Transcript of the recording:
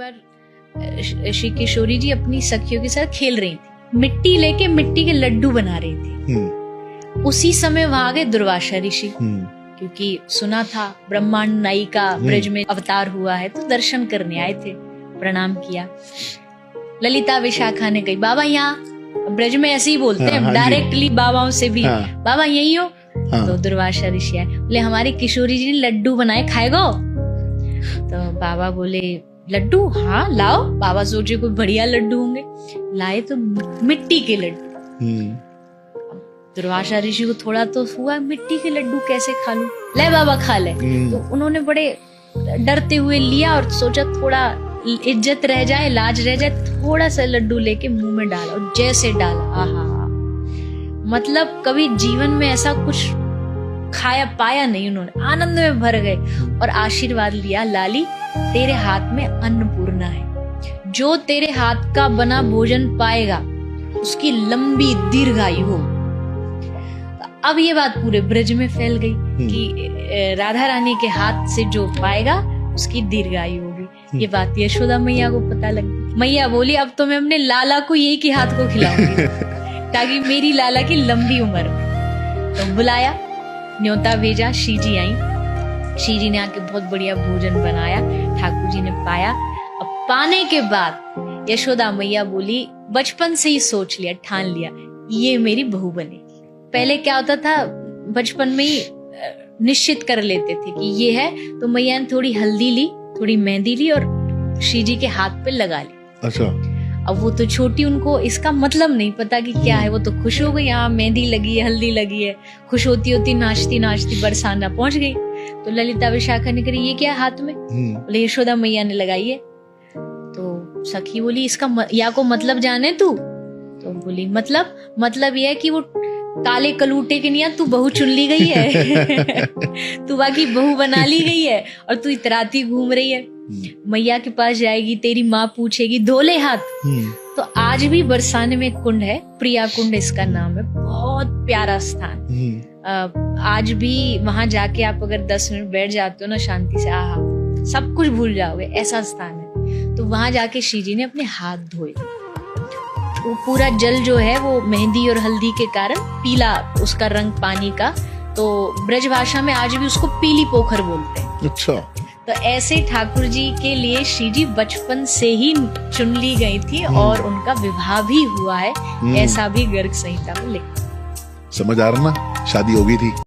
बार श्री किशोरी जी अपनी सखियों के साथ खेल रही थी, मिट्टी लेके मिट्टी के लड्डू बना रही थी। उसी समय वहां गए दुर्वासा ऋषि, क्योंकि सुना था ब्रह्मांड नायिका ब्रज में अवतार हुआ है, तो दर्शन करने आए थे। प्रणाम किया। ललिता विशाखा ने कही, बाबा यहाँ ब्रज में ऐसे ही बोलते हैं डायरेक्टली बाबाओं से भी, बाबा यही हो? तो दुर्वासा ऋषि आए, बोले हमारे किशोरी जी ने लड्डू बनाए, खाएगो? तो बाबा बोले लड्डू, हाँ लाओ। बाबा सोचे कोई बढ़िया लड्डू होंगे, लाए तो मिट्टी के लड्डू। दुर्वासा ऋषि को थोड़ा तो हुआ, मिट्टी के लड्डू कैसे खा लूं, ले बाबा खा ले। तो उन्होंने बड़े डरते हुए लिया और सोचा थोड़ा इज्जत रह जाए, लाज रह जाए, थोड़ा सा लड्डू लेके मुंह में डाला और जैसे डाला, आहा, मतलब कभी जीवन में ऐसा कुछ खाया पाया नहीं उन्होंने। आनंद में भर गए और आशीर्वाद लिया, लाली तेरे हाथ में अन्नपूर्णा है, जो तेरे हाथ का बना भोजन पाएगा उसकी लंबी दीर्घायु हो। अब ये बात पूरे ब्रज में फैल गई कि राधा रानी के हाथ से जो पाएगा उसकी दीर्घायु होगी। ये बात यशोदा मैया को पता लगी। मैया बोली अब तो मैं अपने लाला को यही के हाथ को खिलाऊंगी ताकि मेरी लाला की लंबी उम्र हो। तो बुलाया, न्योता भेजा, श्री जी आई। श्री जी ने आके बहुत बढ़िया भोजन बनाया, ठाकुर जी ने पाया। अब पाने के बाद यशोदा मैया बोली, बचपन से ही सोच लिया, ठान लिया, ये मेरी बहू बनेगी। पहले क्या होता था, बचपन में ही निश्चित कर लेते थे कि ये है, तो मैया ने थोड़ी हल्दी ली, थोड़ी मेहंदी ली और श्री जी के हाथ पे लगा ली। अच्छा। अब वो तो छोटी, उनको इसका मतलब नहीं पता कि क्या है। वो तो खुश हो गई, हाँ मेहंदी लगी है, हल्दी लगी है। खुश होती होती नाचती नाचती बरसाना पहुंच गई। तो ललिता विशाखा ने कही, ये क्या हाथ में? बोले यशोदा मैया ने लगाई है। तो सखी बोली, इसका या को मतलब जाने तू? तो बोली मतलब ये है कि वो काले कलूटे के नहीं, तू बहू चुन ली गई है तू बाकी बहू बना ली गई है और तू इतराती घूम रही है। मैया के पास जाएगी, तेरी माँ पूछेगी, धोले हाथ। तो आज भी बरसाने में कुंड है, प्रिया कुंड इसका नाम है, बहुत प्यारा स्थान। आज भी वहां जाके आप अगर 10 मिनट बैठ जाते हो ना शांति से, आहा, सब कुछ भूल जाओगे, ऐसा स्थान है। तो वहां जाके श्री जी ने अपने हाथ धोए। वो पूरा जल जो है वो मेहंदी और हल्दी के कारण पीला उसका रंग पानी का, तो ब्रज भाषा में आज भी उसको पीली पोखर बोलते हैं। अच्छा। तो ऐसे ठाकुर जी के लिए श्री जी बचपन से ही चुन ली गई थी और उनका विवाह भी हुआ है, ऐसा भी गर्ग संहिता में लिखा। समझ आ रहा ना, शादी हो गई थी।